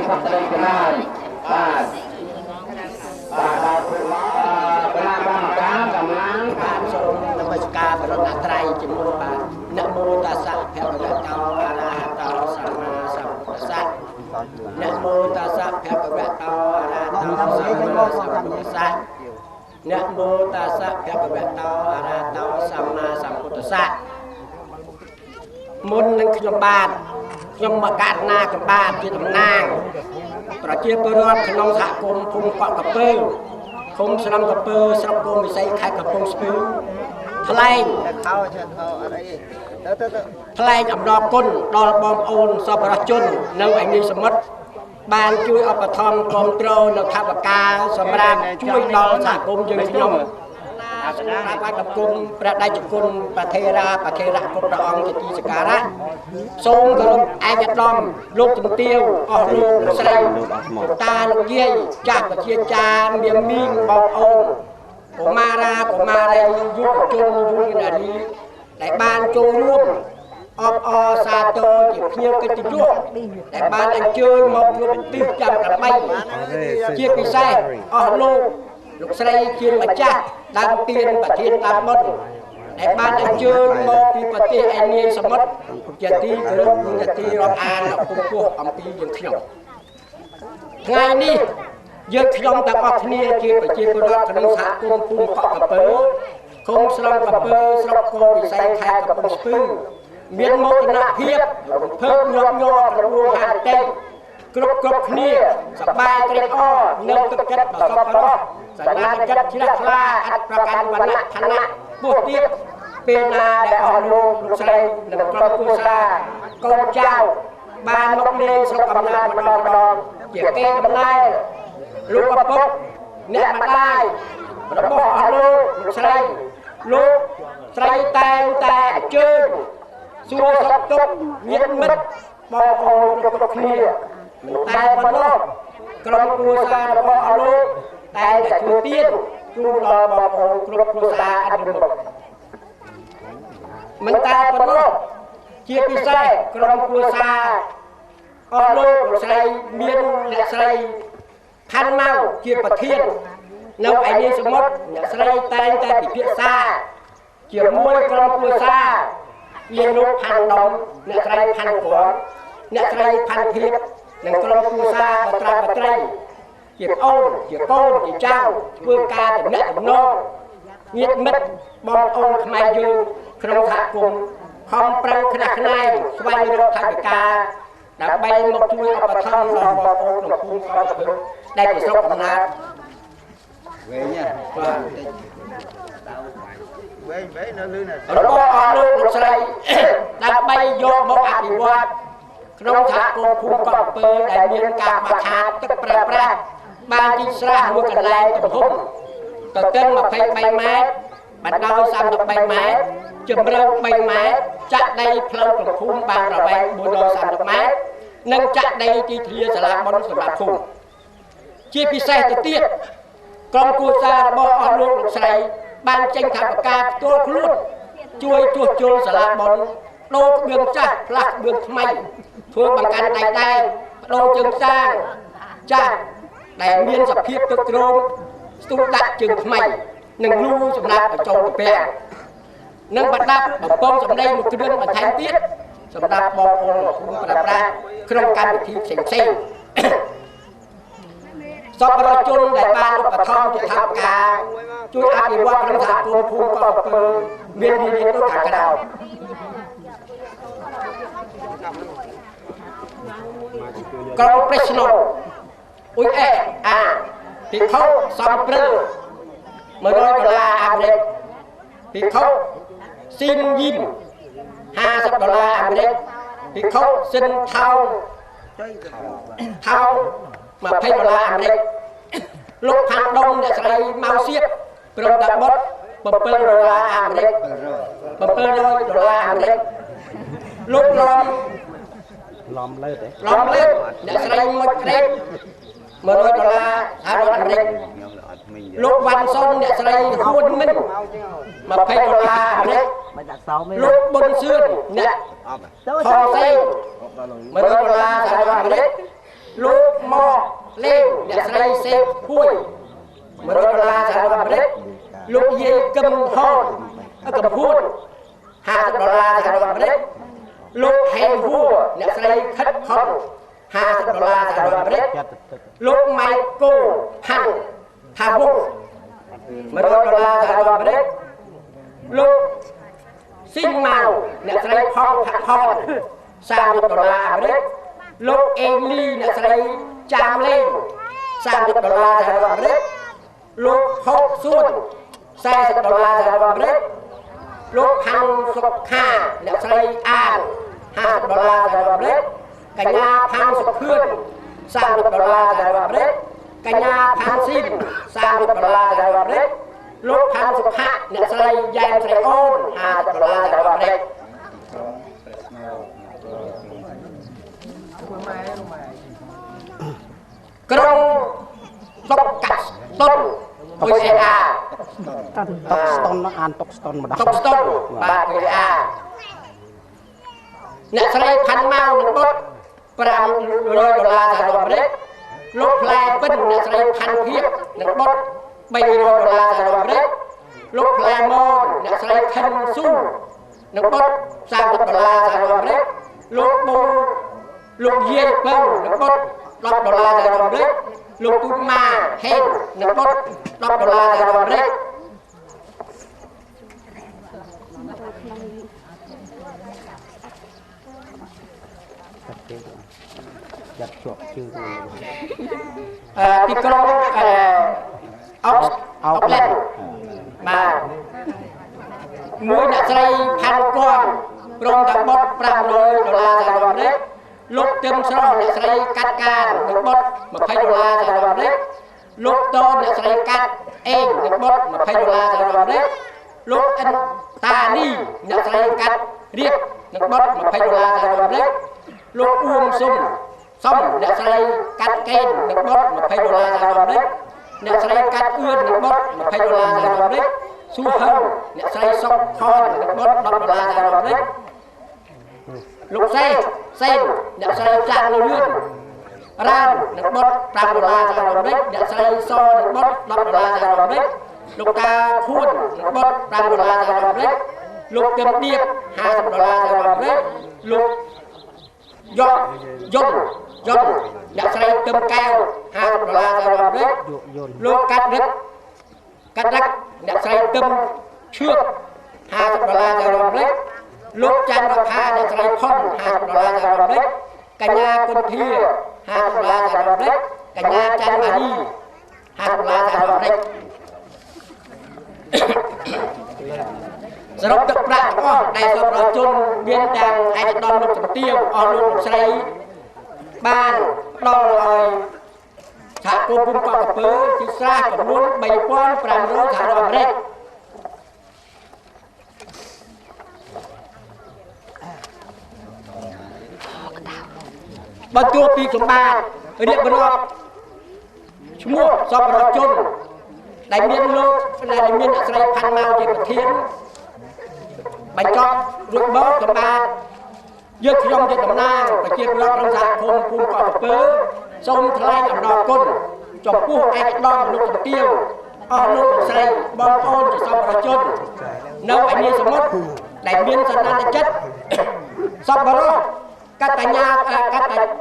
phát đây cái này và bà cá cầm láng bà sổ nằm bạch ca và nó là trai chỉ môn bà nặng mô ta sạ theo cái tao a la tao sama sa nặng mô ta sạ theo cái tao a la tao sa nặng mô ta sạ theo cái tao a la tao sama sa môn nâng trong bàn trong mà cạn na trong bàn chỉ tầm nàng và chia bơ rọt trong xã cùng cùng quạ cặp bơ cùng sắm cặp bơ sắm cùng bị say khai cặp cùng spư thay thay ẩm đo côn đo bom ôn so với chun nâng ảnh đi sớm mất bàn chui ở bờ thon con trâu nâng tháp bạc ca sớm ra chui đo xã cùng dừng nhom bàกับគុំព្រះដៃជគុណប្រធេរាគ្រប់ព្រះអង្គជាទីសក្ការៈសូមគោរពឯកឧត្តមលោកជំទាវអស់លោកស្រីតាលោកយាយចាស់ប្រជាចារមានមីងបងប្អូនកុមារាកុមារីយុវជនយុវនារីដែលបានចូលរួមអបអរសាទរជាភ្ញៀវកិត្តិយសដែលបានអញ្ជើញមកជួបទិសចាំដើម្បីជាពិសេសអស់លោកស្រីជាម្ចាស់ដើមទៀនប្រធានតាមបុតដែលបានអញ្ជើញមកពីប្រទេសឯនាយសមុទ្រជាទីគោរពជាទីរាប់អានពំពោះអំពីយើងខ្ញុំថ្ងៃនេះយើងខ្ញុំទាំងអស់គ្នាជាប្រជាពលរដ្ឋក្នុងសហគមន៍ភូមិកក់កពើឃុំស្រុកកពើស្រុកកោវិស័យខេត្តកំពង់ស្ពឺមានមោទនភាពភើបញាប់ញ័រប្រមូលហានតេគ្រប់គ្នាសប្បាយត្រេកអរនឹងទឹកចិត្តដ៏សប្បុរសសញ្ញាចិត្តជ្រះថ្លាអត់ប្រកាន់វណ្ណៈឋានៈពោះទៀតពេលណាដែលអស់លោកស្រីនិងក្រុមគ្រួសារកូនចៅបានមកលេងស្រុកកំណើតម្ដងជាគេដំណើរលោកឪពុកអ្នកម្ដាយរបស់អស់លោកស្រីលោកស្រីតែងតែអញ្ជើញសួរសុខទុក្ខញាតិមិត្តបងប្អូនគ្រប់គ្នាតែប៉ុណ្ណោះក្រុមគ្រួសាររបស់អស់លោកតែតែជួយទៀតជូនដល់បងប្អូនគ្រប់គ្រួសារអត់រំលឹកមិនតែប៉ុណ្ណោះជាពិសេសក្រុមគ្រួសារអស់លោកស្រីមានអ្នកស្រីផាន់ម៉ៅជាប្រធាននៅឯនាយសមុទ្រអ្នកស្រីតែងតែពិភាក្សាជាមួយក្រុមគ្រួសារមានលោកផាន់ដុំអ្នកស្រីផាន់ក្រមអ្នកស្រីផាន់ភៀបនិងក្រុមគ្រួសារបត្រាបត្រីជាប្អូនជាកូនជាចៅធ្វើការតំណាក់តំណងញាតិមិត្តបងប្អូនខ្មែរយើងក្នុងសហគមន៍ខំប្រឹងខ្នះខ្នែងស្វែងរកថវិកាដើម្បីមកជួយឧបត្ថម្ភដល់បងប្អូនក្នុងភូមិកោះកពើដែលជាស្រុកកំណើតវិញបាទវិញនៅលឺណារបស់អស់លោកស្រីដើម្បីយកមកអភិវឌ្ឍក្នុងសហគមន៍ភូមិកោះកពើដែលមានការខ្វះខាតទឹកប្រើប្រាស់បានទីស្រះមួយកន្លែងទំហំទៅទិន23ម៉ែត្របណ្ដោយ33ម៉ែត្រជម្រៅ3ម៉ែត្រចាក់ដីផ្លូវក្នុងភូមិបានប្រវែង430ម៉ែត្រនិងចាក់ដីទីធ្លាសាលាបុណ្យសម្រាប់ភូមិជាពិសេសទៅទៀតក្រុមគ្រួសាររបស់អស់លោកស្រីបានចេញថវិកាផ្ទាល់ខ្លួនជួយជួសជុលសាលាបុណ្យដូរក្បឿងចាស់ផ្លាស់ក្បឿងថ្មីធ្វើបង្កាន់ដៃដែកបដូរជើងសាងចាស់ដែលមានសភាពទឹកទ្រោមស្ទុះដាក់ជើងថ្មីនិងលូសម្រាប់បញ្ចូលកាពះនិងបដាប់បំពង់សម្ដែងមួយគ្រឿងបន្ថែមទៀតសម្រាប់បងប្អូនភូមិប្រើប្រាស់ក្នុងកម្មវិធីផ្សេងសពរជនដែលបានឧបត្ថម្ភជាថវិកាជួយអភិវឌ្ឍក្នុងសហគមន៍ភូមិកោះកពើមានវិធានដូចខាងក្រោមក្រុមប្រេស្នោអ៊ុយអេអាពិខុសំព្រិល$100អាមេរិកពិខុស៊ីនយីម$50អាមេរិកពិខុសិនថោ$20អាមេរិកលោកផាន់ដុំអ្នកស្រីម៉ៅសៀតព្រមតាបុត$7អាមេរិក$700អាមេរិកលោកឡំលើតអ្នកស្រីមុចក្រេត$100សហរដ្ឋអាមេរិកលោកវ៉ាន់សុនអ្នកស្រីហួនមិន$20អាមេរិកលោកប៊ុនសឿនអ្នកខសេ$100សហរដ្ឋអាមេរិក លោកមកលេងអ្នកស្រីសេកហួយ$100សហរដ្ឋអាមេរិកលោកយាយកឹមហនកំពួត$50សហរដ្ឋអាមេរិកលោកហេងហួរអ្នកស្រីខិតខន$50សហរដ្ឋអាមេរិកលោកម៉ៃកូផាន់ថាវុក$100សហរដ្ឋអាមេរិកលោកស៊ីងម៉ៅអ្នកស្រីផងផាក់ផន$30អាមេរិកលោកអេងលីអ្នកស្រីចាមលេង$30សហរដ្ឋអាមេរិកលោកហុកសួន$40សហរដ្ឋអាមេរិកលោកផាន់សុខាអ្នកស្រីអាន$50សហរដ្ឋអាមេរិកកញ្ញាផាន់សុខឿន$30សហរដ្ឋអាមេរិកកញ្ញាផាន់ស៊ីន$30សហរដ្ឋអាមេរិកលោកផាន់សុខៈអ្នកស្រីយ៉ែមស្រីអូន$50សហរដ្ឋអាមេរិកក្រុងតុកកាត់ស្តុនពុយអាតុកស្តុនអានតុកស្តុនម្ដងតុកស្តុនបាទពុយអាអ្នកស្រីផាន់ម៉ៅនឹងបុត$500សហរដ្ឋអាមេរិកលោកផ្លែពិនអ្នកស្រីផាន់ភៀកនឹងបុត$300សហរដ្ឋអាមេរិកលោកផ្លែម៉នអ្នកស្រីខិនស៊ូនឹងបុត$30សហរដ្ឋអាមេរិកលោកប៊ុនលោកយាយពៅនឹងបុត$10សហរដ្ឋអាមេរិកលោកទូតម៉ាហេននឹងបុត$10សហរដ្ឋអាមេរិកจับជាប់ជើងទីក្រុងអុកឡែនបាទមួយអ្នកស្រីផាន់គំព្រមទាំងបុត$500សហរដ្ឋអាមេរិកលោកទឹមស្រស់អ្នកស្រីកាត់កាននឹងបុត$20សហរដ្ឋអាមេរិកលោកតនអ្នកស្រីកាត់អេងនឹងបុត$20សហរដ្ឋអាមេរិកលោកអិនតានីអ្នកស្រីកាត់រៀបនឹងបុត$20សហរដ្ឋអាមេរិកលោកអ៊ូមសុំអ្នកស្រីកាត់កេននឹងបុត$20សហរដ្ឋអាមេរិកអ្នកស្រីកាត់អឿននឹងបុត$20សហរដ្ឋអាមេរិកស៊ូហឹងអ្នកស្រីសុកខននឹងបុត$10សហរដ្ឋអាមេរិកលោកសេនអ្នកស្រីចាក់លឿនរ៉ាននឹងបុត$5សហរដ្ឋអាមេរិកអ្នកស្រីសនឹងបុត$10សហរដ្ឋអាមេរិកលោកតាខួននឹងបុត$5សហរដ្ឋអាមេរិកលោកកឹមឌៀប$50សហរដ្ឋអាមេរិកលោកយុនអ្នកស្រីកឹមកែវ$50សហរដ្ឋអាមេរិកលោកកាត់រឹកអ្នកស្រីកឹមឈឿក$50សហរដ្ឋអាមេរិកលោកច័ន្ទរដ្ឋាអ្នកស្រីផុន$50សហរដ្ឋអាមេរិកកញ្ញាគុនធា$50សហរដ្ឋអាមេរិកកញ្ញាច័ន្ទម៉ារី$50សហរដ្ឋអាមេរិកសរុបទឹកប្រាក់ទាំងអស់ដែលសប្បុរសជនមានទាំងឯកឧត្តមលោកជំទាវអស់លោកស្រីបានផ្ដល់ឲ្យសហគមន៍ភូមិកក់កពើជាស្រះចំនួន$3,500សហរដ្ឋអាមេរិកបើជួបពីសម្បត្តិរៀបរាប់ឈ្មោះសប្បុរសជនដែលមានលោកដែលមានអ្នកស្រីផាន់ម៉ៅជាប្រធានបញ្ចប់រួចមកសម្បត្តិយើងខ្ញុំជាតំណាងប្រជាពលរដ្ឋក្នុងសហគមន៍ភូមិកក់កពើសូមថ្លែងអំណរគុណចំពោះឯកឧត្តមលោកជំទាវអស់លោកស្រីបងប្អូនជាសប្បុរសជននៅឯនីសមុទ្រដែលមានសន្តានចិត្តសប្បុរសកតញ្ញា